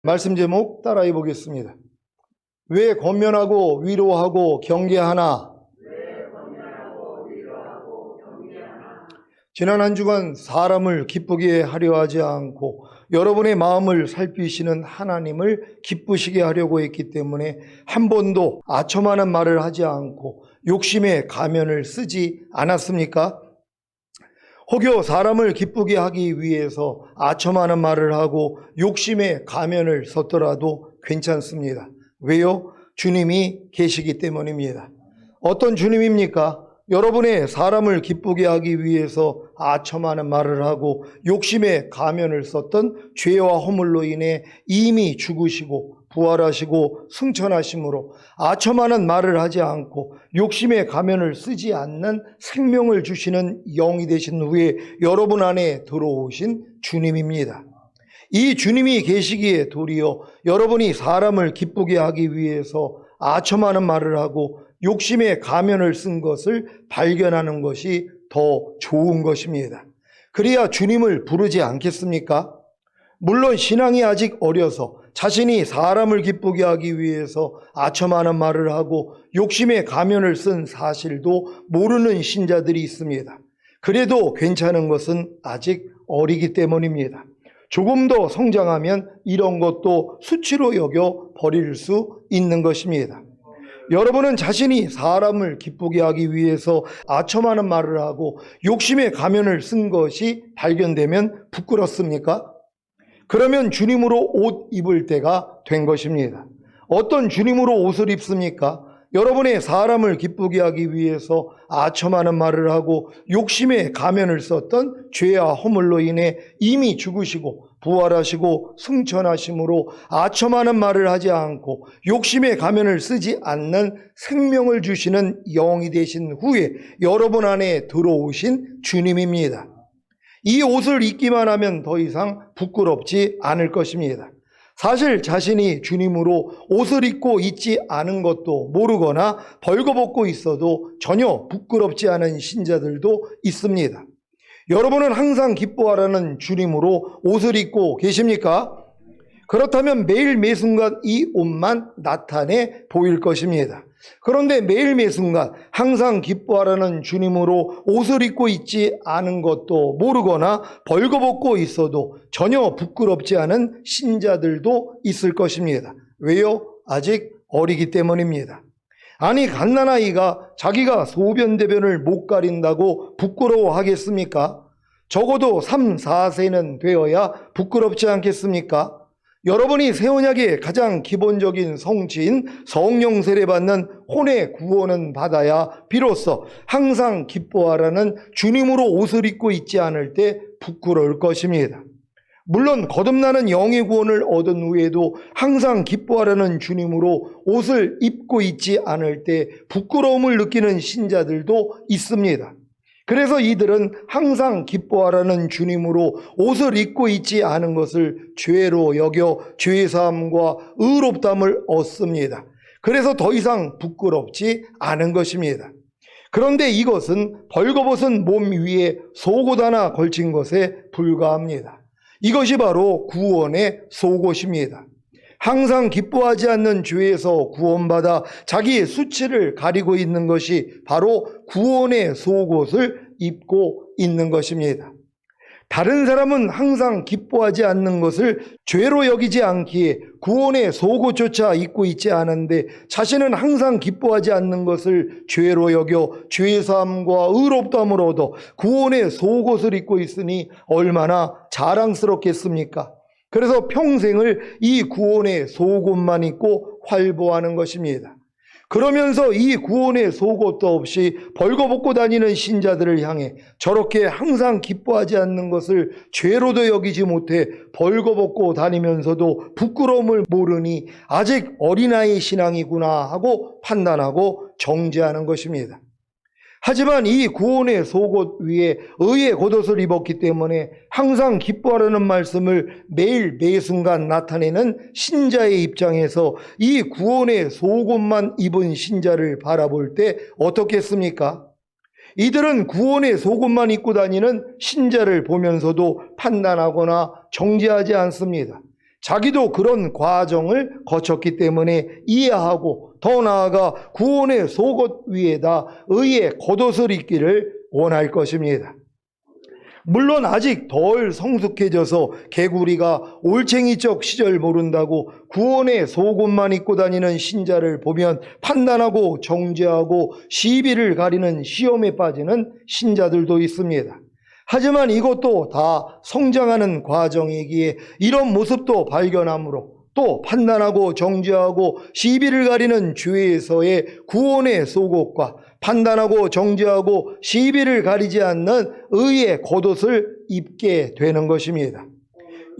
말씀 제목 따라해 보겠습니다. 왜 권면하고 위로하고 경계하나? 지난 한 주간 사람을 기쁘게 하려 하지 않고 여러분의 마음을 살피시는 하나님을 기쁘시게 하려고 했기 때문에 한 번도 아첨하는 말을 하지 않고 욕심의 가면을 쓰지 않았습니까? 혹여 사람을 기쁘게 하기 위해서 아첨하는 말을 하고 욕심의 가면을 썼더라도 괜찮습니다. 왜요? 주님이 계시기 때문입니다. 어떤 주님입니까? 여러분의 사람을 기쁘게 하기 위해서 아첨하는 말을 하고 욕심의 가면을 썼던 죄와 허물로 인해 이미 죽으시고 부활하시고 승천하심으로 아첨하는 말을 하지 않고 욕심의 가면을 쓰지 않는 생명을 주시는 영이 되신 후에 여러분 안에 들어오신 주님입니다. 이 주님이 계시기에 도리어 여러분이 사람을 기쁘게 하기 위해서 아첨하는 말을 하고 욕심의 가면을 쓴 것을 발견하는 것이 더 좋은 것입니다. 그래야 주님을 부르지 않겠습니까? 물론 신앙이 아직 어려서 자신이 사람을 기쁘게 하기 위해서 아첨하는 말을 하고 욕심의 가면을 쓴 사실도 모르는 신자들이 있습니다. 그래도 괜찮은 것은 아직 어리기 때문입니다. 조금 더 성장하면 이런 것도 수치로 여겨 버릴 수 있는 것입니다. 여러분은 자신이 사람을 기쁘게 하기 위해서 아첨하는 말을 하고 욕심의 가면을 쓴 것이 발견되면 부끄럽습니까? 그러면 주님으로 옷 입을 때가 된 것입니다. 어떤 주님으로 옷을 입습니까? 여러분의 사람을 기쁘게 하기 위해서 아첨하는 말을 하고 욕심의 가면을 썼던 죄와 허물로 인해 이미 죽으시고 부활하시고 승천하심으로 아첨하는 말을 하지 않고 욕심의 가면을 쓰지 않는 생명을 주시는 영이 되신 후에 여러분 안에 들어오신 주님입니다. 이 옷을 입기만 하면 더 이상 부끄럽지 않을 것입니다. 사실 자신이 주님으로 옷을 입고 있지 않은 것도 모르거나 벌거벗고 있어도 전혀 부끄럽지 않은 신자들도 있습니다. 여러분은 항상 기뻐하라는 주님으로 옷을 입고 계십니까? 그렇다면 매일 매순간 이 옷만 나타내 보일 것입니다. 그런데 매일 매순간 항상 기뻐하라는 주님으로 옷을 입고 있지 않은 것도 모르거나 벌거벗고 있어도 전혀 부끄럽지 않은 신자들도 있을 것입니다. 왜요? 아직 어리기 때문입니다. 아니, 갓난아이가 자기가 소변대변을 못 가린다고 부끄러워하겠습니까? 적어도 3, 4세는 되어야 부끄럽지 않겠습니까? 여러분이 새 언약의 가장 기본적인 성취인 성령 세례받는 혼의 구원은 받아야 비로소 항상 기뻐하라는 주님으로 옷을 입고 있지 않을 때 부끄러울 것입니다. 물론 거듭나는 영의 구원을 얻은 후에도 항상 기뻐하라는 주님으로 옷을 입고 있지 않을 때 부끄러움을 느끼는 신자들도 있습니다. 그래서 이들은 항상 기뻐하라는 주님으로 옷을 입고 있지 않은 것을 죄로 여겨 죄사함과 의롭다함을 얻습니다. 그래서 더 이상 부끄럽지 않은 것입니다. 그런데 이것은 벌거벗은 몸 위에 속옷 하나 걸친 것에 불과합니다. 이것이 바로 구원의 속옷입니다. 항상 기뻐하지 않는 죄에서 구원받아 자기의 수치를 가리고 있는 것이 바로 구원의 속옷을 입고 있는 것입니다. 다른 사람은 항상 기뻐하지 않는 것을 죄로 여기지 않기에 구원의 속옷조차 입고 있지 않은데 자신은 항상 기뻐하지 않는 것을 죄로 여겨 죄사함과 의롭다함을 얻어 구원의 속옷을 입고 있으니 얼마나 자랑스럽겠습니까? 그래서 평생을 이 구원의 속옷만 입고 활보하는 것입니다. 그러면서 이 구원의 속옷도 없이 벌거벗고 다니는 신자들을 향해 저렇게 항상 기뻐하지 않는 것을 죄로도 여기지 못해 벌거벗고 다니면서도 부끄러움을 모르니 아직 어린아이 신앙이구나 하고 판단하고 정죄하는 것입니다. 하지만 이 구원의 속옷 위에 의의 겉옷을 입었기 때문에 항상 기뻐하라는 말씀을 매일 매순간 나타내는 신자의 입장에서 이 구원의 속옷만 입은 신자를 바라볼 때 어떻겠습니까? 이들은 구원의 속옷만 입고 다니는 신자를 보면서도 판단하거나 정죄하지 않습니다. 자기도 그런 과정을 거쳤기 때문에 이해하고 더 나아가 구원의 속옷 위에다 의의 겉옷을 입기를 원할 것입니다. 물론 아직 덜 성숙해져서 개구리가 올챙이적 시절 모른다고 구원의 속옷만 입고 다니는 신자를 보면 판단하고 정죄하고 시비를 가리는 시험에 빠지는 신자들도 있습니다. 하지만 이것도 다 성장하는 과정이기에 이런 모습도 발견하므로 또 판단하고 정죄하고 시비를 가리는 죄에서의 구원의 속옷과 판단하고 정죄하고 시비를 가리지 않는 의의 겉옷을 입게 되는 것입니다.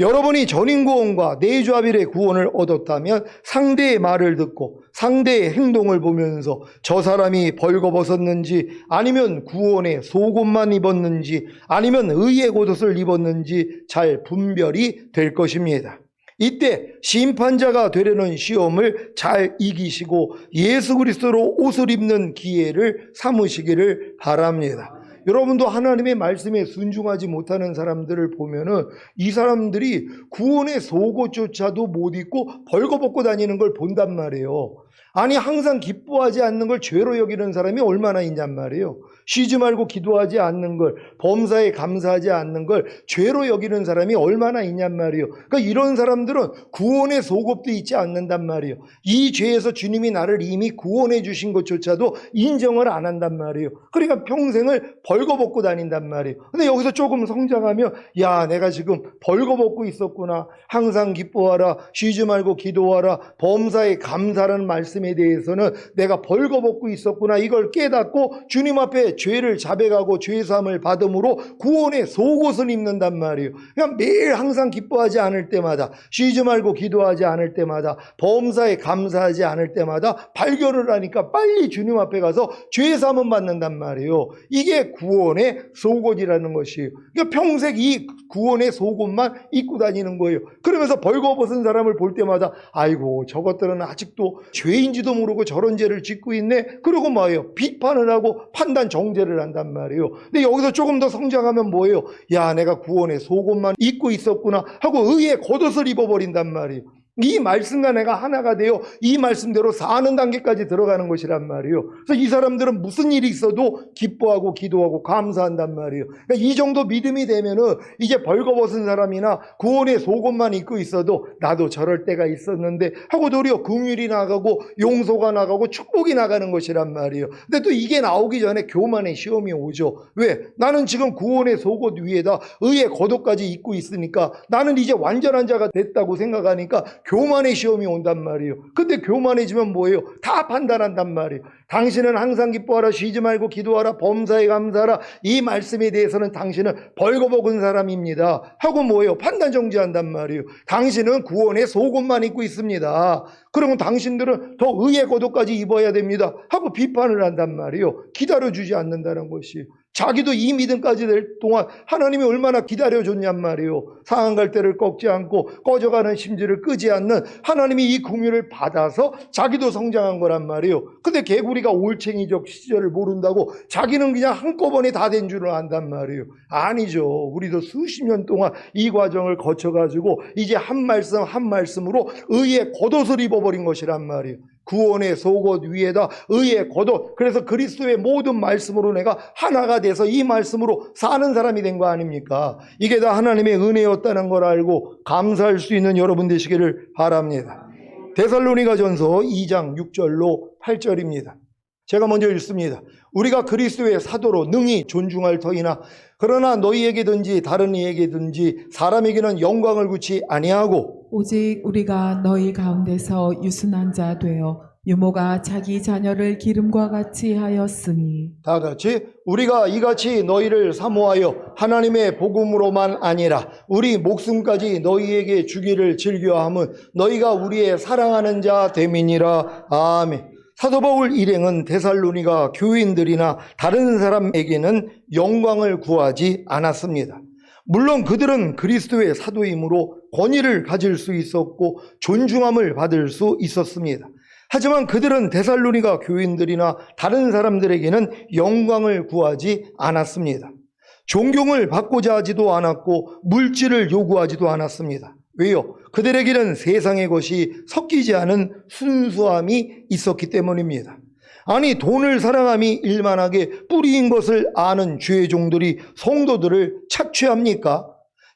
여러분이 전인구원과 내주합일의 구원을 얻었다면 상대의 말을 듣고 상대의 행동을 보면서 저 사람이 벌거벗었는지 아니면 구원의 속옷만 입었는지 아니면 의의 겉옷을 입었는지 잘 분별이 될 것입니다. 이때 심판자가 되려는 시험을 잘 이기시고 예수 그리스도로 옷을 입는 기회를 삼으시기를 바랍니다. 여러분도 하나님의 말씀에 순종하지 못하는 사람들을 보면은 이 사람들이 구원의 속옷조차도 못 입고 벌거벗고 다니는 걸 본단 말이에요. 아니 항상 기뻐하지 않는 걸 죄로 여기는 사람이 얼마나 있냔 말이에요. 쉬지 말고 기도하지 않는 걸, 범사에 감사하지 않는 걸 죄로 여기는 사람이 얼마나 있냔 말이에요. 그러니까 이런 사람들은 구원의 속옷도 있지 않는단 말이에요. 이 죄에서 주님이 나를 이미 구원해 주신 것조차도 인정을 안 한단 말이에요. 그러니까 평생을 벌거벗고 다닌단 말이에요. 근데 여기서 조금 성장하면 야, 내가 지금 벌거벗고 있었구나. 항상 기뻐하라. 쉬지 말고 기도하라. 범사에 감사라는 말씀에 대해서는 내가 벌거벗고 있었구나. 이걸 깨닫고 주님 앞에 죄를 자백하고 죄사함을 받음으로 구원의 속옷을 입는단 말이에요. 그냥 매일 항상 기뻐하지 않을 때마다, 쉬지 말고 기도하지 않을 때마다, 범사에 감사하지 않을 때마다 발견을 하니까 빨리 주님 앞에 가서 죄사함을 받는단 말이에요. 이게 구원의 속옷이라는 것이에요. 그러니까 평생 이 구원의 속옷만 입고 다니는 거예요. 그러면서 벌거벗은 사람을 볼 때마다 아이고 저것들은 아직도 죄인지도 모르고 저런 죄를 짓고 있네. 그러고 뭐예요? 비판을 하고 판단 정죄를 한단 말이에요. 근데 여기서 조금 더 성장하면 뭐예요? 야, 내가 구원의 속옷만 입고 있었구나 하고 의의 겉옷을 입어버린단 말이에요. 이 말씀과 내가 하나가 되어 이 말씀대로 사는 단계까지 들어가는 것이란 말이에요. 그래서 이 사람들은 무슨 일이 있어도 기뻐하고 기도하고 감사한단 말이에요. 그러니까 이 정도 믿음이 되면은 이제 벌거벗은 사람이나 구원의 속옷만 입고 있어도 나도 저럴 때가 있었는데 하고 도리어 긍휼이 나가고 용서가 나가고 축복이 나가는 것이란 말이에요. 근데 또 이게 나오기 전에 교만의 시험이 오죠. 왜? 나는 지금 구원의 속옷 위에다 의의 겉옷까지 입고 있으니까 나는 이제 완전한 자가 됐다고 생각하니까 교만의 시험이 온단 말이에요. 근데 교만해지면 뭐예요? 다 판단한단 말이에요. 당신은 항상 기뻐하라, 쉬지 말고 기도하라, 범사에 감사하라. 이 말씀에 대해서는 당신은 벌거벗은 사람입니다 하고 뭐예요? 판단 정지한단 말이에요. 당신은 구원의 속옷만 입고 있습니다. 그러면 당신들은 더 의의 겉옷까지 입어야 됩니다 하고 비판을 한단 말이에요. 기다려주지 않는다는 것이에요. 자기도 이 믿음까지 될 동안 하나님이 얼마나 기다려줬냔 말이에요. 상한 갈대를 꺾지 않고 꺼져가는 심지를 끄지 않는 하나님이 이 긍휼을 받아서 자기도 성장한 거란 말이에요. 근데 개구리가 올챙이적 시절을 모른다고 자기는 그냥 한꺼번에 다 된 줄을 안단 말이에요. 아니죠. 우리도 수십 년 동안 이 과정을 거쳐가지고 이제 한 말씀 한 말씀으로 의의 겉옷을 입어버린 것이란 말이에요. 구원의 속옷 위에다 의의 겉옷. 그래서 그리스도의 모든 말씀으로 내가 하나가 돼서 이 말씀으로 사는 사람이 된 거 아닙니까? 이게 다 하나님의 은혜였다는 걸 알고 감사할 수 있는 여러분 되시기를 바랍니다. 데살로니가전서 2장 6절로 8절입니다. 제가 먼저 읽습니다. 우리가 그리스도의 사도로 능히 존중할 터이나 그러나 너희에게든지 다른 이에게든지 사람에게는 영광을 굳이 아니하고 오직 우리가 너희 가운데서 유순한 자 되어 유모가 자기 자녀를 기름과 같이 하였으니 다 같이 우리가 이같이 너희를 사모하여 하나님의 복음으로만 아니라 우리 목숨까지 너희에게 주기를 즐겨함은 너희가 우리의 사랑하는 자 됨이니라. 아멘. 사도 바울 일행은 데살로니가 교인들이나 다른 사람에게는 영광을 구하지 않았습니다. 물론 그들은 그리스도의 사도이므로 권위를 가질 수 있었고 존중함을 받을 수 있었습니다. 하지만 그들은 데살로니가 교인들이나 다른 사람들에게는 영광을 구하지 않았습니다. 존경을 받고자 하지도 않았고 물질을 요구하지도 않았습니다. 왜요? 그들에게는 세상의 것이 섞이지 않은 순수함이 있었기 때문입니다. 아니, 돈을 사랑함이 일만하게 뿌리인 것을 아는 주의 종들이 성도들을 착취합니까?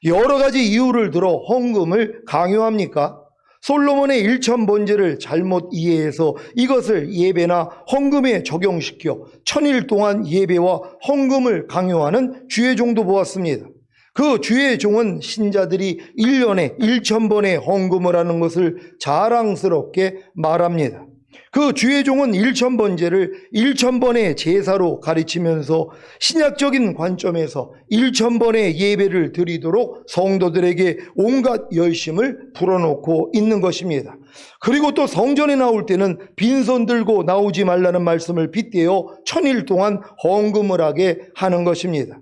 여러 가지 이유를 들어 헌금을 강요합니까? 솔로몬의 일천 번제를 잘못 이해해서 이것을 예배나 헌금에 적용시켜 천일 동안 예배와 헌금을 강요하는 주의 종도 보았습니다. 그 주의 종은 신자들이 1년에 1,000번의 헌금을 하는 것을 자랑스럽게 말합니다. 그 주의 종은 1,000번제를 1,000번의 제사로 가르치면서 신약적인 관점에서 1,000번의 예배를 드리도록 성도들에게 온갖 열심을 불어넣고 있는 것입니다. 그리고 또 성전에 나올 때는 빈손 들고 나오지 말라는 말씀을 빗대어 1000일 동안 헌금을 하게 하는 것입니다.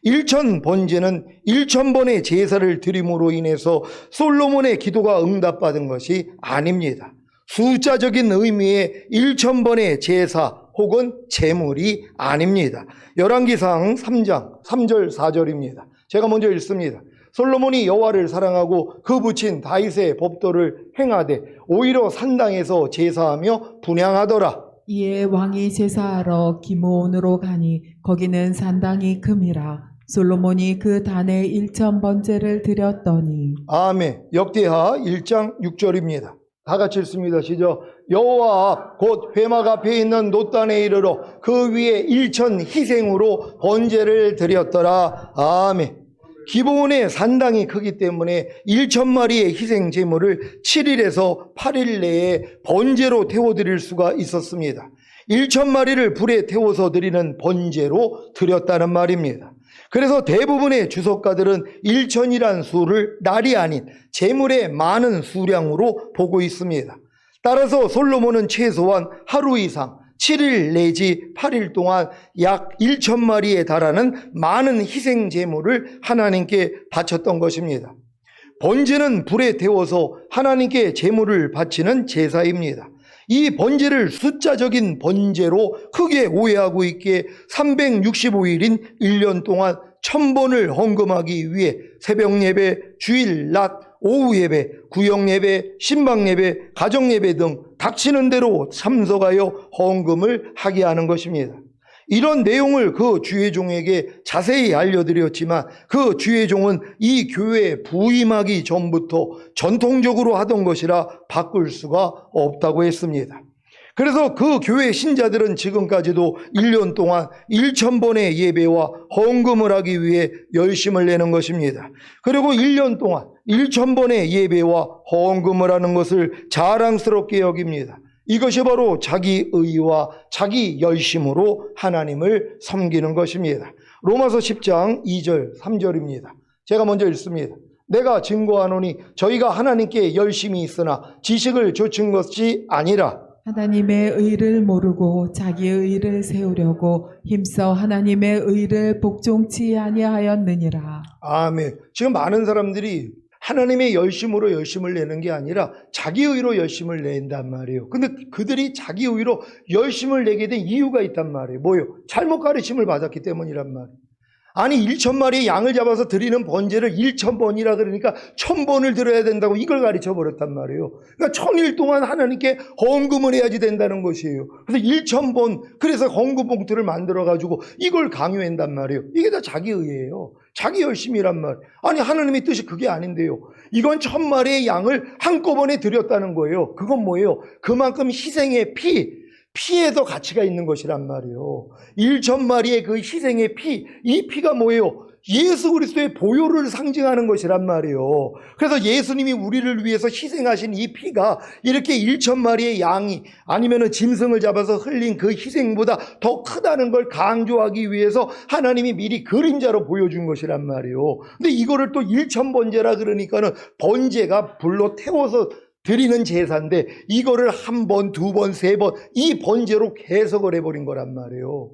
1,000번제는 1,000번의 제사를 드림으로 인해서 솔로몬의 기도가 응답받은 것이 아닙니다. 숫자적인 의미의 1,000번의 제사 혹은 제물이 아닙니다. 열왕기상 3장 3절 4절입니다. 제가 먼저 읽습니다. 솔로몬이 여호와를 사랑하고 그 붙인 다윗의 법도를 행하되 오히려 산당에서 제사하며 분향하더라. 이에 왕이 제사하러 기므온으로 가니 거기는 산당이 금이라. 솔로몬이 그 단에 1,000번제를 드렸더니. 아멘. 역대하 1장 6절입니다. 다 같이 읽습니다. 시작. 여호와 앞 곧 회막 앞에 있는 놋단에 이르러 그 위에 1,000 희생으로 번제를 드렸더라. 아멘. 기브온의 산당이 크기 때문에 1,000마리의 희생 제물을 7일에서 8일 내에 번제로 태워드릴 수가 있었습니다. 1,000마리를 불에 태워서 드리는 번제로 드렸다는 말입니다. 그래서 대부분의 주석가들은 1,000이란 수를 날이 아닌 제물의 많은 수량으로 보고 있습니다. 따라서 솔로몬은 최소한 하루 이상 7일 내지 8일 동안 약 1,000마리에 달하는 많은 희생 제물을 하나님께 바쳤던 것입니다. 번제는 불에 태워서 하나님께 제물을 바치는 제사입니다. 이 번제를 숫자적인 번제로 크게 오해하고 있기에 365일인 1년 동안 1,000번을 헌금하기 위해 새벽 예배, 주일 낮, 오후 예배, 구역 예배, 신방 예배, 가정 예배 등 닥치는 대로 참석하여 헌금을 하게 하는 것입니다. 이런 내용을 그 주의 종에게 자세히 알려드렸지만 그 주의 종은 이 교회에 부임하기 전부터 전통적으로 하던 것이라 바꿀 수가 없다고 했습니다. 그래서 그 교회 신자들은 지금까지도 1년 동안 1,000번의 예배와 헌금을 하기 위해 열심을 내는 것입니다. 그리고 1년 동안 1,000번의 예배와 헌금을 하는 것을 자랑스럽게 여깁니다. 이것이 바로 자기 의와 자기 열심으로 하나님을 섬기는 것입니다. 로마서 10장 2절 3절입니다. 제가 먼저 읽습니다. 내가 증거하노니 저희가 하나님께 열심히 있으나 지식을 좇은 것이 아니라 하나님의 의를 모르고 자기의 의를 세우려고 힘써 하나님의 의를 복종치 아니하였느니라. 아멘. 지금 많은 사람들이 하나님의 열심으로 열심을 내는 게 아니라 자기 의로 열심을 낸단 말이에요. 근데 그들이 자기 의로 열심을 내게 된 이유가 있단 말이에요. 뭐예요? 잘못 가르침을 받았기 때문이란 말이에요. 아니 1,000마리의 양을 잡아서 드리는 번제를 1,000번이라 그러니까 1,000번을 드려야 된다고 이걸 가르쳐 버렸단 말이에요. 그러니까 1,000일 동안 하나님께 헌금을 해야지 된다는 것이에요. 그래서 1,000번 그래서 헌금 봉투를 만들어 가지고 이걸 강요한단 말이에요. 이게 다 자기 의예요. 자기 열심이란 말. 아니 하나님의 뜻이 그게 아닌데요. 이건 1,000마리의 양을 한꺼번에 드렸다는 거예요. 그건 뭐예요? 그만큼 희생의 피에도 가치가 있는 것이란 말이에요. 1,000마리의 그 희생의 이 피가 뭐예요? 예수 그리스도의 보혈을 상징하는 것이란 말이에요. 그래서 예수님이 우리를 위해서 희생하신 이 피가 이렇게 1,000마리의 양이 아니면은 짐승을 잡아서 흘린 그 희생보다 더 크다는 걸 강조하기 위해서 하나님이 미리 그림자로 보여준 것이란 말이에요. 근데 이거를 또 1,000번제라 그러니까는 번제가 불로 태워서 드리는 제사인데 이거를 한 번, 두 번, 세 번 이 번제로 해석을 해버린 거란 말이에요.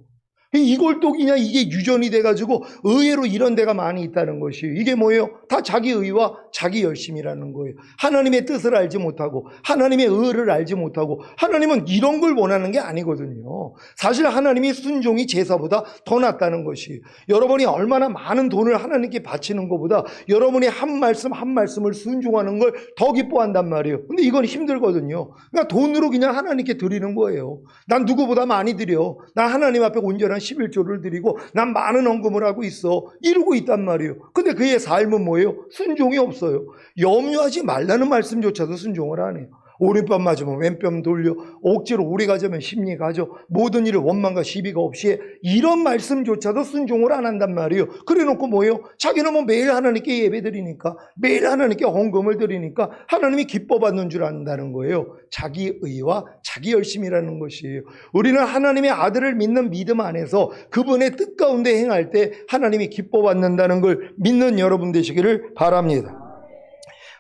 이걸 또 그냥 이게 유전이 돼가지고 의외로 이런 데가 많이 있다는 것이에요. 이게 뭐예요? 다 자기 의와 자기 열심이라는 거예요. 하나님의 뜻을 알지 못하고 하나님의 의를 알지 못하고 하나님은 이런 걸 원하는 게 아니거든요. 사실 하나님이 순종이 제사보다 더 낫다는 것이에요. 여러분이 얼마나 많은 돈을 하나님께 바치는 것보다 여러분이 한 말씀 한 말씀을 순종하는 걸 더 기뻐한단 말이에요. 근데 이건 힘들거든요. 그러니까 돈으로 그냥 하나님께 드리는 거예요. 난 누구보다 많이 드려. 난 하나님 앞에 온전한 11조를 드리고 난 많은 헌금을 하고 있어. 이러고 있단 말이에요. 근데 그의 삶은 뭐예요? 순종이 없어요. 염려하지 말라는 말씀조차도 순종을 안 해요. 오른뺨 맞으면 왼뺨 돌려, 억지로 오래 가자면 심리 가져, 모든 일을 원망과 시비가 없이 해. 이런 말씀조차도 순종을 안 한단 말이에요. 그래 놓고 뭐예요? 자기는 뭐 매일 하나님께 예배 드리니까, 매일 하나님께 헌금을 드리니까 하나님이 기뻐 받는 줄 안다는 거예요. 자기 의와 자기 열심이라는 것이에요. 우리는 하나님의 아들을 믿는 믿음 안에서 그분의 뜻 가운데 행할 때 하나님이 기뻐 받는다는 걸 믿는 여러분 되시기를 바랍니다.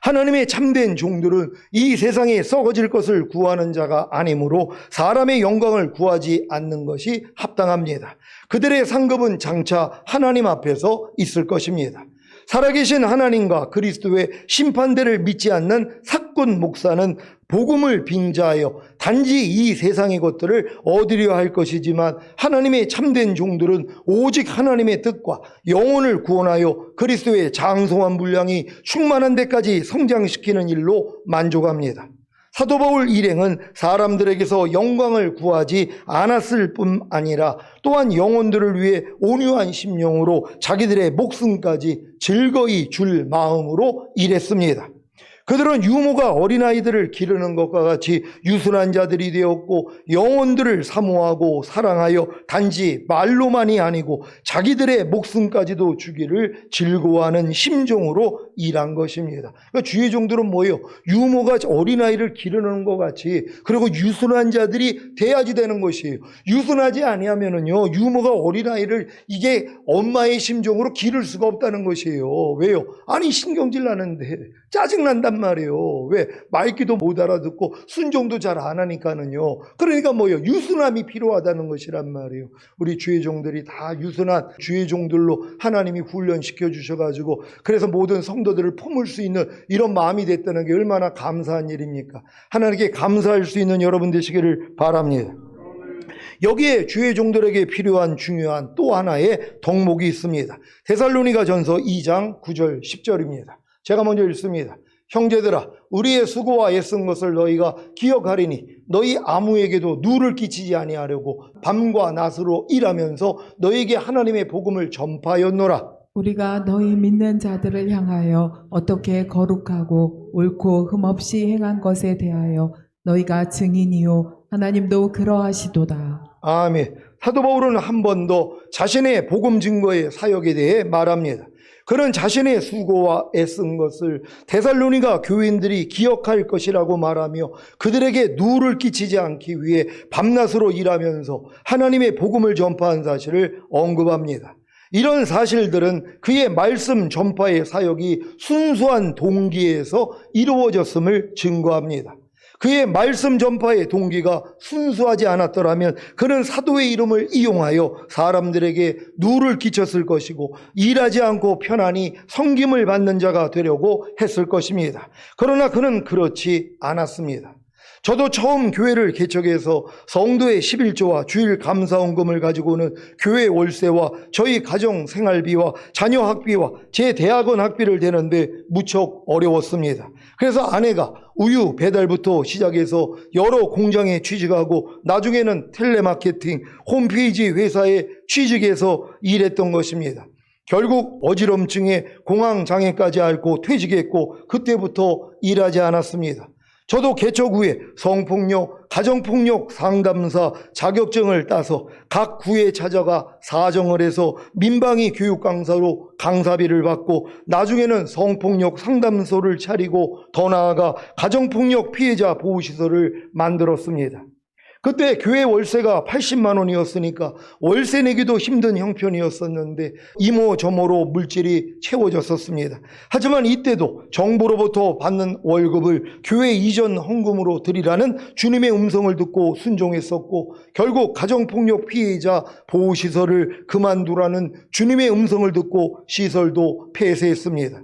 하나님의 참된 종들은 이 세상에 썩어질 것을 구하는 자가 아니므로 사람의 영광을 구하지 않는 것이 합당합니다. 그들의 상급은 장차 하나님 앞에서 있을 것입니다. 살아계신 하나님과 그리스도의 심판대를 믿지 않는 삭군 목사는 복음을 빙자하여 단지 이 세상의 것들을 얻으려 할 것이지만 하나님의 참된 종들은 오직 하나님의 뜻과 영혼을 구원하여 그리스도의 장성한 분량이 충만한 데까지 성장시키는 일로 만족합니다. 사도 바울 일행은 사람들에게서 영광을 구하지 않았을 뿐 아니라 또한 영혼들을 위해 온유한 심령으로 자기들의 목숨까지 즐거이 줄 마음으로 일했습니다. 그들은 유모가 어린아이들을 기르는 것과 같이 유순한 자들이 되었고 영혼들을 사모하고 사랑하여 단지 말로만이 아니고 자기들의 목숨까지도 주기를 즐거워하는 심정으로 일한 것입니다. 그러니까 주의 종들은 뭐예요? 유모가 어린아이를 기르는 것 같이 그리고 유순한 자들이 돼야지 되는 것이에요. 유순하지 아니하면은요 유모가 어린아이를 이게 엄마의 심정으로 기를 수가 없다는 것이에요. 왜요? 아니 신경질 나는데 짜증난단 말이에요. 왜? 말귀도 못 알아듣고 순종도 잘 안 하니까는요. 그러니까 뭐예요? 유순함이 필요하다는 것이란 말이에요. 우리 주의 종들이 다 유순한 주의 종들로 하나님이 훈련시켜 주셔가지고 그래서 모든 성도들을 품을 수 있는 이런 마음이 됐다는 게 얼마나 감사한 일입니까? 하나님께 감사할 수 있는 여러분 되시기를 바랍니다. 여기에 주의 종들에게 필요한 중요한 또 하나의 덕목이 있습니다. 데살로니가 전서 2장 9절 10절입니다. 제가 먼저 읽습니다. 형제들아 우리의 수고와 애쓴 것을 너희가 기억하리니 너희 아무에게도 누를 끼치지 아니하려고 밤과 낮으로 일하면서 너희에게 하나님의 복음을 전파하였노라. 우리가 너희 믿는 자들을 향하여 어떻게 거룩하고 옳고 흠없이 행한 것에 대하여 너희가 증인이요 하나님도 그러하시도다. 아멘. 사도 바울은 한 번 더 자신의 복음 증거의 사역에 대해 말합니다. 그는 자신의 수고와 애쓴 것을 데살로니가 교인들이 기억할 것이라고 말하며 그들에게 누를 끼치지 않기 위해 밤낮으로 일하면서 하나님의 복음을 전파한 사실을 언급합니다. 이런 사실들은 그의 말씀 전파의 사역이 순수한 동기에서 이루어졌음을 증거합니다. 그의 말씀 전파의 동기가 순수하지 않았더라면 그는 사도의 이름을 이용하여 사람들에게 누를 끼쳤을 것이고 일하지 않고 편안히 섬김을 받는 자가 되려고 했을 것입니다. 그러나 그는 그렇지 않았습니다. 저도 처음 교회를 개척해서 성도의 11조와 주일 감사원금을 가지고는 교회 월세와 저희 가정 생활비와 자녀 학비와 제 대학원 학비를 대는데 무척 어려웠습니다. 그래서 아내가 우유 배달부터 시작해서 여러 공장에 취직하고 나중에는 텔레마케팅, 홈페이지 회사에 취직해서 일했던 것입니다. 결국 어지럼증에 공황장애까지 앓고 퇴직했고 그때부터 일하지 않았습니다. 저도 개척 후에 성폭력, 가정폭력 상담사 자격증을 따서 각 구에 찾아가 사정을 해서 민방위 교육 강사로 강사비를 받고 나중에는 성폭력 상담소를 차리고 더 나아가 가정폭력 피해자 보호시설을 만들었습니다. 그때 교회 월세가 80만 원이었으니까 월세 내기도 힘든 형편이었었는데 이모저모로 물질이 채워졌었습니다. 하지만 이때도 정부로부터 받는 월급을 교회 이전 헌금으로 드리라는 주님의 음성을 듣고 순종했었고, 결국 가정폭력 피해자 보호시설을 그만두라는 주님의 음성을 듣고 시설도 폐쇄했습니다.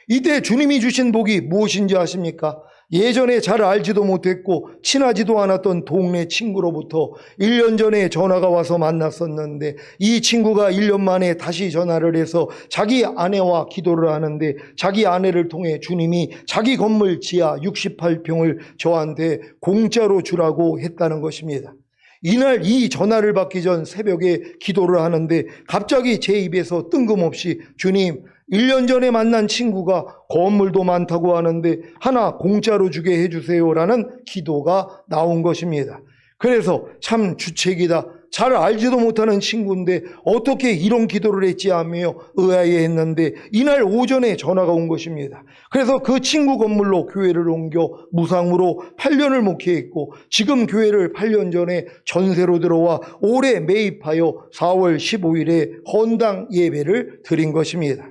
이때 주님이 주신 복이 무엇인지 아십니까? 예전에 잘 알지도 못했고 친하지도 않았던 동네 친구로부터 1년 전에 전화가 와서 만났었는데, 이 친구가 1년 만에 다시 전화를 해서 자기 아내와 기도를 하는데 자기 아내를 통해 주님이 자기 건물 지하 68평을 저한테 공짜로 주라고 했다는 것입니다. 이날 이 전화를 받기 전 새벽에 기도를 하는데 갑자기 제 입에서 뜬금없이 주님, 1년 전에 만난 친구가 건물도 많다고 하는데 하나 공짜로 주게 해주세요라는 기도가 나온 것입니다. 그래서 참 주책이다. 잘 알지도 못하는 친구인데 어떻게 이런 기도를 했지 하며 의아해했는데 이날 오전에 전화가 온 것입니다. 그래서 그 친구 건물로 교회를 옮겨 무상으로 8년을 목회했고, 지금 교회를 8년 전에 전세로 들어와 올해 매입하여 4월 15일에 헌당 예배를 드린 것입니다.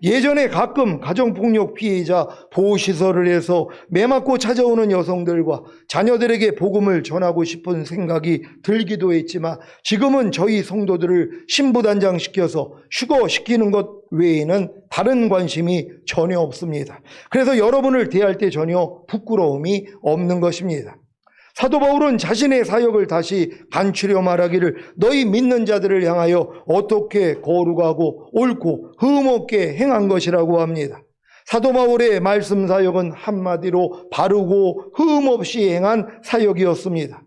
예전에 가끔 가정폭력 피해자 보호시설을 해서 매 맞고 찾아오는 여성들과 자녀들에게 복음을 전하고 싶은 생각이 들기도 했지만, 지금은 저희 성도들을 신부단장시켜서 휴거시키는 것 외에는 다른 관심이 전혀 없습니다. 그래서 여러분을 대할 때 전혀 부끄러움이 없는 것입니다. 사도 바울은 자신의 사역을 다시 간추려 말하기를 너희 믿는 자들을 향하여 어떻게 거룩하고 옳고 흠없게 행한 것이라고 합니다. 사도 바울의 말씀 사역은 한마디로 바르고 흠없이 행한 사역이었습니다.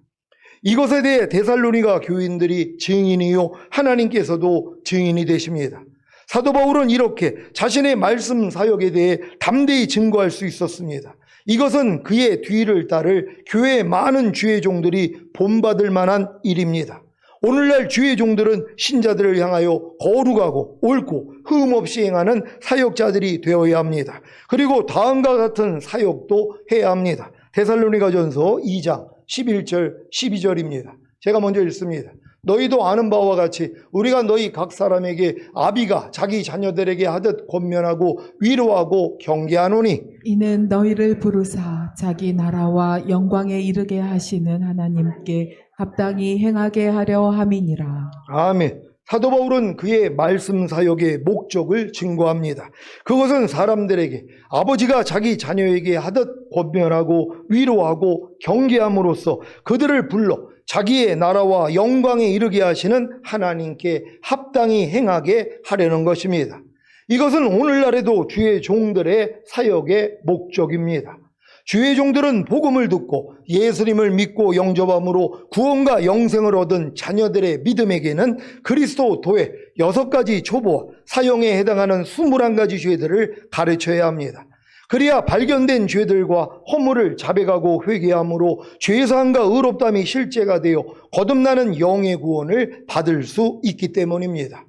이것에 대해 데살로니가 교인들이 증인이요 하나님께서도 증인이 되십니다. 사도 바울은 이렇게 자신의 말씀 사역에 대해 담대히 증거할 수 있었습니다. 이것은 그의 뒤를 따를 교회의 많은 주의 종들이 본받을 만한 일입니다. 오늘날 주의 종들은 신자들을 향하여 거룩하고 옳고 흠없이 행하는 사역자들이 되어야 합니다. 그리고 다음과 같은 사역도 해야 합니다. 데살로니가전서 2장 11절 12절입니다. 제가 먼저 읽습니다. 너희도 아는 바와 같이 우리가 너희 각 사람에게 아비가 자기 자녀들에게 하듯 권면하고 위로하고 경계하노니, 이는 너희를 부르사 자기 나라와 영광에 이르게 하시는 하나님께 합당히 행하게 하려 함이니라. 아멘. 사도 바울은 그의 말씀 사역의 목적을 증거합니다. 그것은 사람들에게 아버지가 자기 자녀에게 하듯 권면하고 위로하고 경계함으로써 그들을 불러 자기의 나라와 영광에 이르게 하시는 하나님께 합당히 행하게 하려는 것입니다. 이것은 오늘날에도 주의 종들의 사역의 목적입니다. 주의 종들은 복음을 듣고 예수님을 믿고 영접함으로 구원과 영생을 얻은 자녀들의 믿음에게는 그리스도 도의 6가지 초보와 사형에 해당하는 21가지 죄들을 가르쳐야 합니다. 그래야 발견된 죄들과 허물을 자백하고 회개함으로 죄사함과 의롭담이 실제가 되어 거듭나는 영의 구원을 받을 수 있기 때문입니다.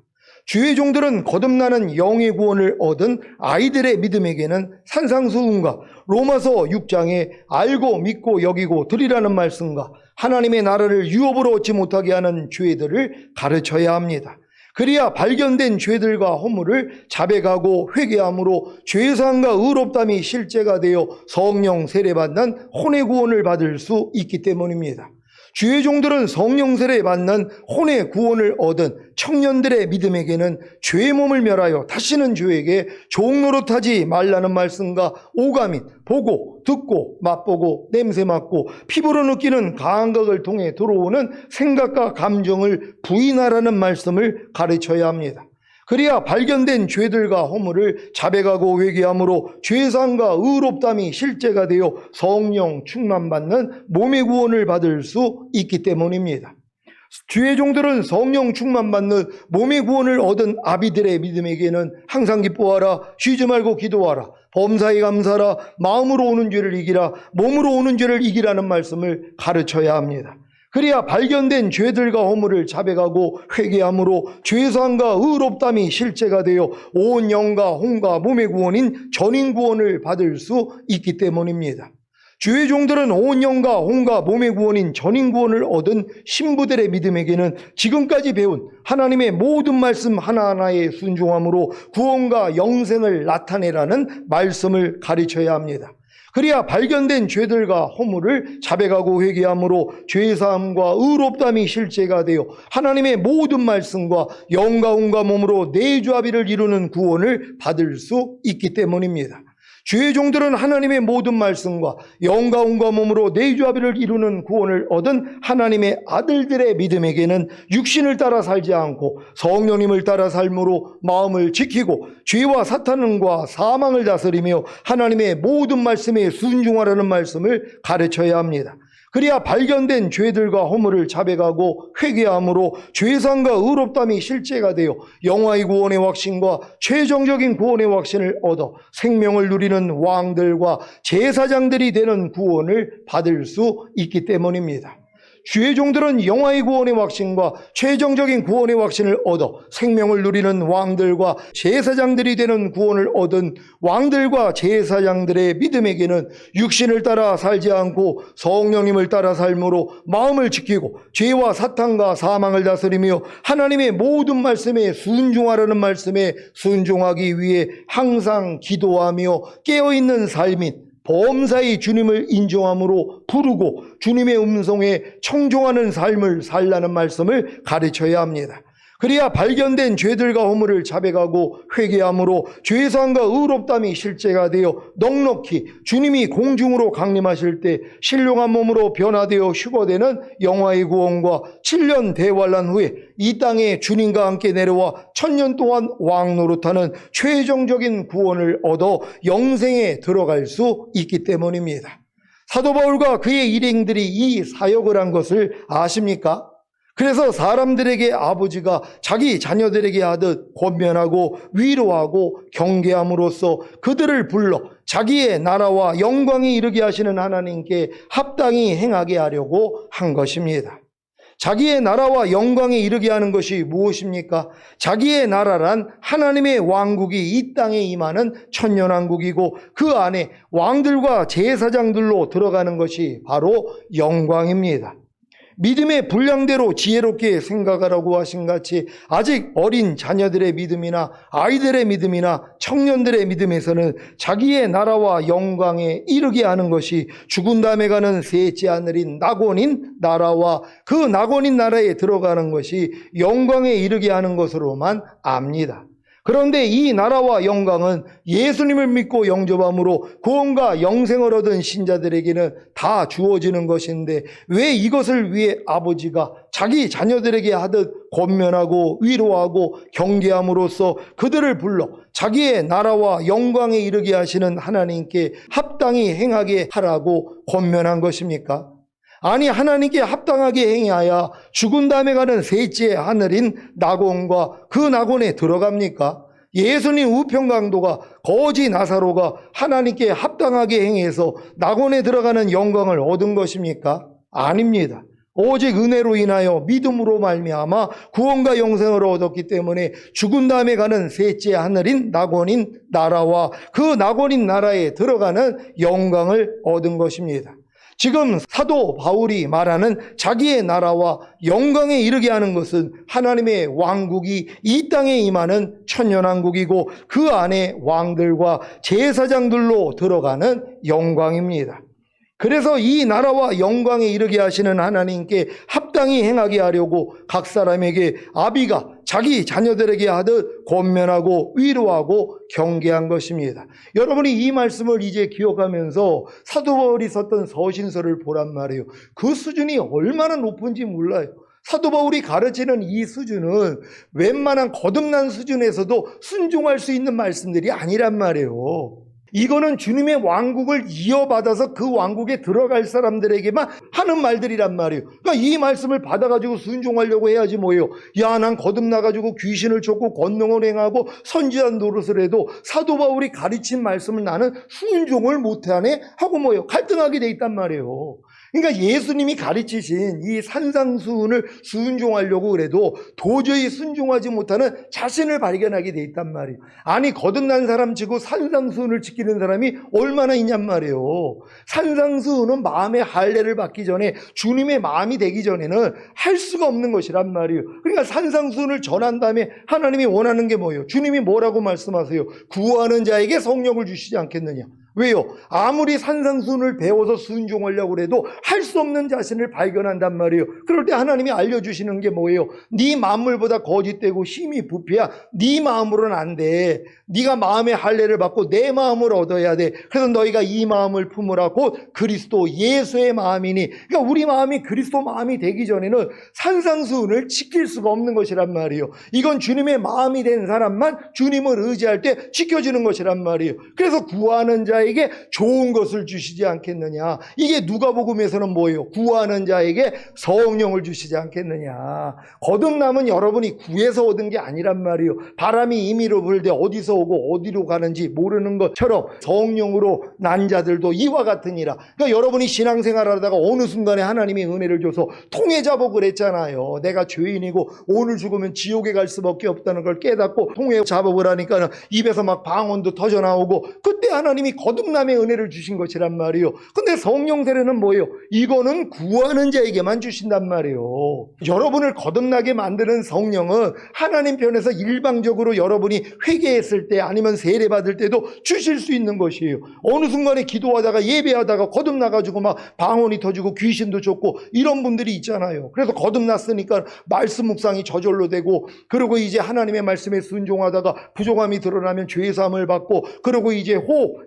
주의 종들은 거듭나는 영의 구원을 얻은 아이들의 믿음에게는 산상수훈과 로마서 6장에 알고 믿고 여기고 드리라는 말씀과 하나님의 나라를 유업으로 얻지 못하게 하는 죄들을 가르쳐야 합니다. 그래야 발견된 죄들과 허물을 자백하고 회개함으로 죄사함과 의롭담이 실제가 되어 성령 세례받는 혼의 구원을 받을 수 있기 때문입니다. 주의 종들은 성령 세례 받는 혼의 구원을 얻은 청년들의 믿음에게는 죄의 몸을 멸하여 다시는 죄에게 종노릇하지 말라는 말씀과 오감인 보고 듣고 맛보고 냄새 맡고 피부로 느끼는 감각을 통해 들어오는 생각과 감정을 부인하라는 말씀을 가르쳐야 합니다. 그래야 발견된 죄들과 허물을 자백하고 회개함으로 죄사함과 의롭담이 실제가 되어 성령 충만받는 몸의 구원을 받을 수 있기 때문입니다. 주의 종들은 성령 충만받는 몸의 구원을 얻은 아비들의 믿음에게는 항상 기뻐하라, 쉬지 말고 기도하라, 범사에 감사하라, 마음으로 오는 죄를 이기라, 몸으로 오는 죄를 이기라는 말씀을 가르쳐야 합니다. 그래야 발견된 죄들과 허물을 자백하고 회개함으로 죄사함과 의롭담이 실제가 되어 온 영과 혼과 몸의 구원인 전인 구원을 받을 수 있기 때문입니다. 주의 종들은 온 영과 혼과 몸의 구원인 전인 구원을 얻은 신부들의 믿음에게는 지금까지 배운 하나님의 모든 말씀 하나하나에 순종함으로 구원과 영생을 나타내라는 말씀을 가르쳐야 합니다. 그래야 발견된 죄들과 허물을 자백하고 회개함으로 죄사함과 의롭담이 실제가 되어 하나님의 모든 말씀과 영과 혼과 몸으로 내조합의를 이루는 구원을 받을 수 있기 때문입니다. 주의 종들은 하나님의 모든 말씀과 영과 혼과 몸으로 내조합의를 이루는 구원을 얻은 하나님의 아들들의 믿음에게는 육신을 따라 살지 않고 성령님을 따라 삶으로 마음을 지키고 죄와 사탄과 사망을 다스리며 하나님의 모든 말씀에 순종하라는 말씀을 가르쳐야 합니다. 그래야 발견된 죄들과 허물을 자백하고 회개함으로 죄상과 의롭담이 실제가 되어 영화의 구원의 확신과 최종적인 구원의 확신을 얻어 생명을 누리는 왕들과 제사장들이 되는 구원을 받을 수 있기 때문입니다. 주의 종들은 영화의 구원의 확신과 최종적인 구원의 확신을 얻어 생명을 누리는 왕들과 제사장들이 되는 구원을 얻은 왕들과 제사장들의 믿음에게는 육신을 따라 살지 않고 성령님을 따라 삶으로 마음을 지키고 죄와 사탄과 사망을 다스리며 하나님의 모든 말씀에 순종하라는 말씀에 순종하기 위해 항상 기도하며 깨어있는 삶인 범사의 주님을 인정함으로 부르고 주님의 음성에 청종하는 삶을 살라는 말씀을 가르쳐야 합니다. 그래야 발견된 죄들과 허물을 자백하고 회개함으로 죄사함과 의롭담이 실제가 되어 넉넉히 주님이 공중으로 강림하실 때 신령한 몸으로 변화되어 휴거되는 영화의 구원과 7년 대환란 후에 이 땅에 주님과 함께 내려와 1000년 동안 왕노릇하는 최종적인 구원을 얻어 영생에 들어갈 수 있기 때문입니다. 사도 바울과 그의 일행들이 이 사역을 한 것을 아십니까? 그래서 사람들에게 아버지가 자기 자녀들에게 하듯 권면하고 위로하고 경계함으로써 그들을 불러 자기의 나라와 영광이 이르게 하시는 하나님께 합당히 행하게 하려고 한 것입니다. 자기의 나라와 영광에 이르게 하는 것이 무엇입니까? 자기의 나라란 하나님의 왕국이 이 땅에 임하는 천년왕국이고 그 안에 왕들과 제사장들로 들어가는 것이 바로 영광입니다. 믿음의 분량대로 지혜롭게 생각하라고 하신 같이 아직 어린 자녀들의 믿음이나 아이들의 믿음이나 청년들의 믿음에서는 자기의 나라와 영광에 이르게 하는 것이 죽은 다음에 가는 셋째 하늘인 낙원인 나라와 그 낙원인 나라에 들어가는 것이 영광에 이르게 하는 것으로만 압니다. 그런데 이 나라와 영광은 예수님을 믿고 영접함으로 구원과 영생을 얻은 신자들에게는 다 주어지는 것인데 왜 이것을 위해 아버지가 자기 자녀들에게 하듯 권면하고 위로하고 경계함으로써 그들을 불러 자기의 나라와 영광에 이르게 하시는 하나님께 합당히 행하게 하라고 권면한 것입니까? 아니, 하나님께 합당하게 행하여 죽은 다음에 가는 셋째 하늘인 낙원과 그 낙원에 들어갑니까? 예수님 우편강도가 거지 나사로가 하나님께 합당하게 행해서 낙원에 들어가는 영광을 얻은 것입니까? 아닙니다. 오직 은혜로 인하여 믿음으로 말미암아 구원과 영생을 얻었기 때문에 죽은 다음에 가는 셋째 하늘인 낙원인 나라와 그 낙원인 나라에 들어가는 영광을 얻은 것입니다. 지금 사도 바울이 말하는 자기의 나라와 영광에 이르게 하는 것은 하나님의 왕국이 이 땅에 임하는 천년왕국이고 그 안에 왕들과 제사장들로 들어가는 영광입니다. 그래서 이 나라와 영광에 이르게 하시는 하나님께 합당히 행하게 하려고 각 사람에게 아비가 자기 자녀들에게 하듯 권면하고 위로하고 경계한 것입니다. 여러분이 이 말씀을 이제 기억하면서 사도 바울이 썼던 서신서를 보란 말이에요. 그 수준이 얼마나 높은지 몰라요. 사도 바울이 가르치는 이 수준은 웬만한 거듭난 수준에서도 순종할 수 있는 말씀들이 아니란 말이에요. 이거는 주님의 왕국을 이어받아서 그 왕국에 들어갈 사람들에게만 하는 말들이란 말이에요. 그러니까 이 말씀을 받아가지고 순종하려고 해야지 뭐예요. 야, 난 거듭나가지고 귀신을 쫓고 권능을 행하고 선지자 노릇을 해도 사도 바울이 가르친 말씀을 나는 순종을 못하네 하고 뭐예요. 갈등하게 돼 있단 말이에요. 그러니까 예수님이 가르치신 이 산상수훈을 순종하려고 그래도 도저히 순종하지 못하는 자신을 발견하게 돼 있단 말이에요. 아니, 거듭난 사람 치고 산상수훈을 지키는 사람이 얼마나 있냔 말이에요. 산상수훈은 마음의 할례를 받기 전에, 주님의 마음이 되기 전에는 할 수가 없는 것이란 말이에요. 그러니까 산상수훈을 전한 다음에 하나님이 원하는 게 뭐예요? 주님이 뭐라고 말씀하세요? 구하는 자에게 성령을 주시지 않겠느냐. 왜요? 아무리 산상수훈을 배워서 순종하려고 해도 할 수 없는 자신을 발견한단 말이에요. 그럴 때 하나님이 알려주시는 게 뭐예요? 네 만물보다 거짓되고 힘이 부패야. 네 마음으로는 안 돼. 네가 마음의 할례를 받고 내 마음을 얻어야 돼. 그래서 너희가 이 마음을 품으라. 곧 그리스도 예수의 마음이니. 그러니까 우리 마음이 그리스도 마음이 되기 전에는 산상수훈을 지킬 수가 없는 것이란 말이에요. 이건 주님의 마음이 된 사람만 주님을 의지할 때 지켜지는 것이란 말이에요. 그래서 구하는 자에게 좋은 것을 주시지 않겠느냐. 이게 누가복음에서는 뭐예요? 구하는 자에게 성령을 주시지 않겠느냐. 거듭남은 여러분이 구해서 얻은 게 아니란 말이에요. 바람이 임의로 불 때 어디서 오고 어디로 가는지 모르는 것처럼 성령으로 난 자들도 이와 같으니라. 그러니까 여러분이 신앙생활 하다가 어느 순간에 하나님이 은혜를 줘서 통해자복을 했잖아요. 내가 죄인이고 오늘 죽으면 지옥에 갈 수밖에 없다는 걸 깨닫고 통해자복을 하니까 입에서 막 방언도 터져나오고, 그때 하나님이 거듭남의 은혜를 주신 것이란 말이에요. 근데 성령 세례는 뭐예요? 이거는 구하는 자에게만 주신단 말이에요. 여러분을 거듭나게 만드는 성령은 하나님 편에서 일방적으로 여러분이 회개했을 때 아니면 세례 받을 때도 주실 수 있는 것이에요. 어느 순간에 기도하다가 예배하다가 거듭나가지고 막 방언이 터지고 귀신도 쫓고 이런 분들이 있잖아요. 그래서 거듭났으니까 말씀 묵상이 저절로 되고, 그리고 이제 하나님의 말씀에 순종하다가 부족함이 드러나면 죄사함을 받고, 그리고 이제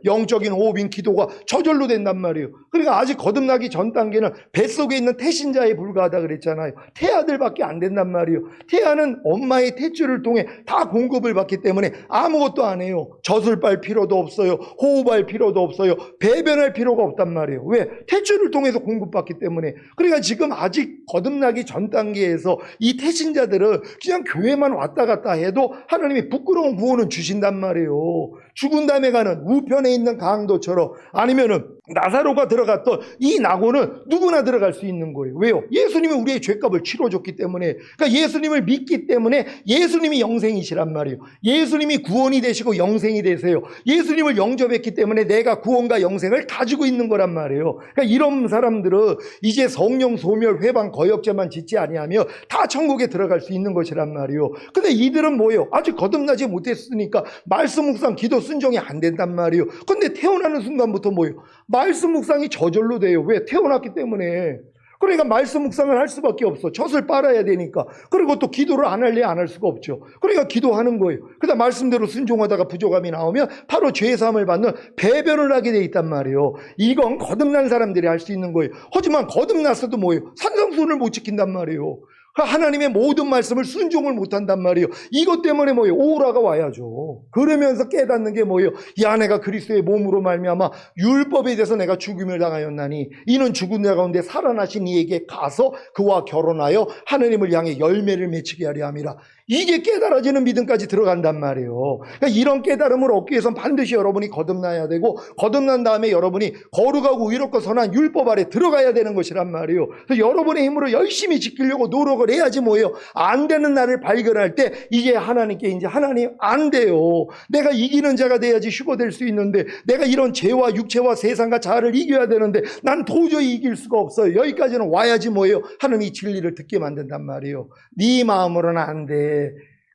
영적인 호흡인 기도가 저절로 된단 말이에요. 그러니까 아직 거듭나기 전 단계는 뱃속에 있는 태신자에 불과하다 그랬잖아요. 태아들밖에 안 된단 말이에요. 태아는 엄마의 태줄을 통해 다 공급을 받기 때문에 아무것도 안 해요. 젖을 빨 필요도 없어요. 호흡할 필요도 없어요. 배변할 필요가 없단 말이에요. 왜? 태줄을 통해서 공급받기 때문에. 그러니까 지금 아직 거듭나기 전 단계에서 이 태신자들은 그냥 교회만 왔다 갔다 해도 하나님이 부끄러운 구원은 주신단 말이에요. 죽은 다음에 가는 우편에 있는 강도처럼, 아니면은 나사로가 들어갔던 이 낙원은 누구나 들어갈 수 있는 거예요. 왜요? 예수님이 우리의 죄값을 치러줬기 때문에. 그러니까 예수님을 믿기 때문에 예수님이 영생이시란 말이에요. 예수님이 구원이 되시고 영생이 되세요. 예수님을 영접했기 때문에 내가 구원과 영생을 가지고 있는 거란 말이에요. 그러니까 이런 사람들은 이제 성령 소멸 회방 거역죄만 짓지 아니하며 다 천국에 들어갈 수 있는 것이란 말이에요. 근데 이들은 뭐예요? 아직 거듭나지 못했으니까 말씀 묵상 기도 순종이 안 된단 말이에요. 근데 태어나는 순간부터 뭐예요? 말씀 묵상이 저절로 돼요. 왜? 태어났기 때문에. 그러니까 말씀 묵상을 할 수밖에 없어. 젖을 빨아야 되니까. 그리고 또 기도를 안 할래 안 할 수가 없죠. 그러니까 기도하는 거예요. 그러다 말씀대로 순종하다가 부족함이 나오면 바로 죄사함을 받는 배변을 하게 돼 있단 말이에요. 이건 거듭난 사람들이 할 수 있는 거예요. 하지만 거듭났어도 뭐예요? 산상수훈을 못 지킨단 말이에요. 하나님의 모든 말씀을 순종을 못한단 말이에요. 이것 때문에 뭐예요? 오라가 와야죠. 그러면서 깨닫는 게 뭐예요? 야, 내가 그리스도의 몸으로 말미암아 율법에 대해서 내가 죽임을 당하였나니 이는 죽은 자 가운데 살아나신 이에게 가서 그와 결혼하여 하나님을 향해 열매를 맺히게 하려 함이라. 이게 깨달아지는 믿음까지 들어간단 말이에요. 그러니까 이런 깨달음을 얻기 위해서는 반드시 여러분이 거듭나야 되고, 거듭난 다음에 여러분이 거룩하고 의롭고 선한 율법 아래 들어가야 되는 것이란 말이에요. 그래서 여러분의 힘으로 열심히 지키려고 노력을 해야지 뭐예요? 안 되는 나를 발견할 때 이게 하나님께 이제 하나님 안 돼요. 내가 이기는 자가 돼야지 휴거될 수 있는데, 내가 이런 죄와 육체와 세상과 자아를 이겨야 되는데 난 도저히 이길 수가 없어요. 여기까지는 와야지 뭐예요? 하나님이 진리를 듣게 만든단 말이에요. 네 마음으로는 안 돼.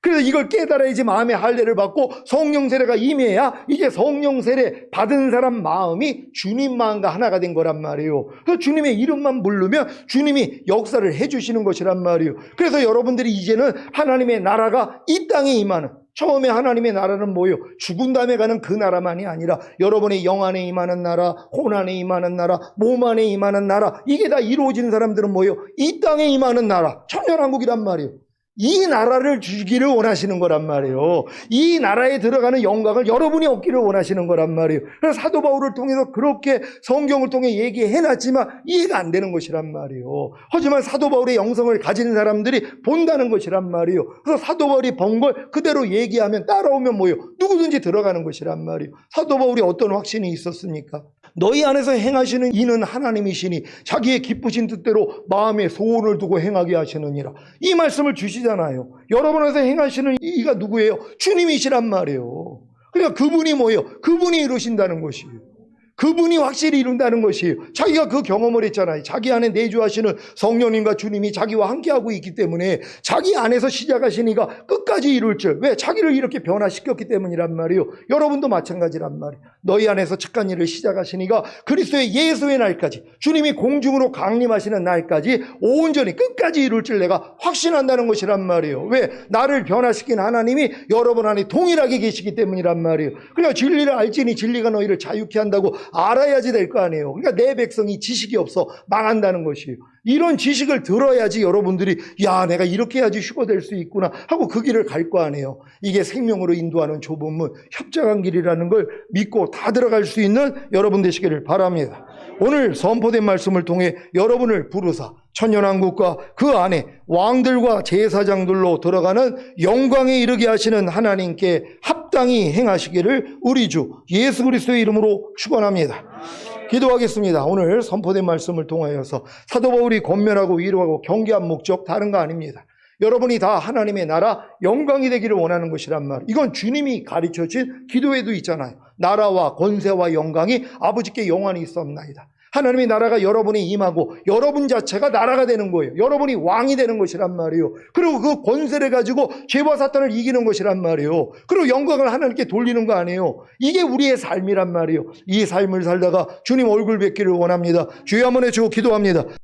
그래서 이걸 깨달아야지 마음의 할례를 받고 성령 세례가 임해야 이제 성령 세례 받은 사람 마음이 주님 마음과 하나가 된 거란 말이에요. 그래서 주님의 이름만 부르면 주님이 역사를 해주시는 것이란 말이에요. 그래서 여러분들이 이제는 하나님의 나라가 이 땅에 임하는, 처음에 하나님의 나라는 뭐예요? 죽은 다음에 가는 그 나라만이 아니라 여러분의 영 안에 임하는 나라, 혼 안에 임하는 나라, 몸 안에 임하는 나라, 이게 다 이루어진 사람들은 뭐예요? 이 땅에 임하는 나라, 천년왕국이란 말이에요. 이 나라를 주기를 원하시는 거란 말이에요. 이 나라에 들어가는 영광을 여러분이 얻기를 원하시는 거란 말이에요. 그래서 사도 바울을 통해서 그렇게 성경을 통해 얘기해놨지만 이해가 안 되는 것이란 말이에요. 하지만 사도 바울의 영성을 가진 사람들이 본다는 것이란 말이에요. 그래서 사도 바울이 본 걸 그대로 얘기하면 따라오면 뭐예요? 누구든지 들어가는 것이란 말이에요. 사도 바울이 어떤 확신이 있었습니까? 너희 안에서 행하시는 이는 하나님이시니 자기의 기쁘신 뜻대로 마음에 소원을 두고 행하게 하시느니라. 이 말씀을 주시잖아요. 여러분 안에서 행하시는 이가 누구예요? 주님이시란 말이에요. 그러니까 그분이 뭐예요? 그분이 이루신다는 것이에요. 그분이 확실히 이룬다는 것이에요. 자기가 그 경험을 했잖아요. 자기 안에 내주하시는 성령님과 주님이 자기와 함께하고 있기 때문에 자기 안에서 시작하신 이가 끝까지 이룰 줄. 왜? 자기를 이렇게 변화시켰기 때문이란 말이에요. 여러분도 마찬가지란 말이에요. 너희 안에서 착한 일을 시작하신 이가 그리스도의 예수의 날까지, 주님이 공중으로 강림하시는 날까지 온전히 끝까지 이룰 줄 내가 확신한다는 것이란 말이에요. 왜? 나를 변화시킨 하나님이 여러분 안에 동일하게 계시기 때문이란 말이에요. 그러니까 진리를 알지니 진리가 너희를 자유케 한다고 알아야지 될 거 아니에요. 그러니까 내 백성이 지식이 없어 망한다는 것이에요. 이런 지식을 들어야지 여러분들이 야, 내가 이렇게 해야지 휴거될 수 있구나 하고 그 길을 갈 거 아니에요. 이게 생명으로 인도하는 좁은 문, 협착한 길이라는 걸 믿고 다 들어갈 수 있는 여러분 되시기를 바랍니다. 오늘 선포된 말씀을 통해 여러분을 부르사 천년왕국과 그 안에 왕들과 제사장들로 들어가는 영광에 이르게 하시는 하나님께 합당히 행하시기를 우리 주 예수 그리스도의 이름으로 축원합니다. 기도하겠습니다. 오늘 선포된 말씀을 통하여서 사도 바울이 권면하고 위로하고 경계한 목적 다른 거 아닙니다. 여러분이 다 하나님의 나라 영광이 되기를 원하는 것이란 말. 이건 주님이 가르쳐준 기도에도 있잖아요. 나라와 권세와 영광이 아버지께 영원히 있었나이다. 하나님의 나라가 여러분이 임하고 여러분 자체가 나라가 되는 거예요. 여러분이 왕이 되는 것이란 말이에요. 그리고 그 권세를 가지고 죄와 사탄을 이기는 것이란 말이에요. 그리고 영광을 하나님께 돌리는 거 아니에요. 이게 우리의 삶이란 말이에요. 이 삶을 살다가 주님 얼굴 뵙기를 원합니다. 주여 한번 해주고 기도합니다.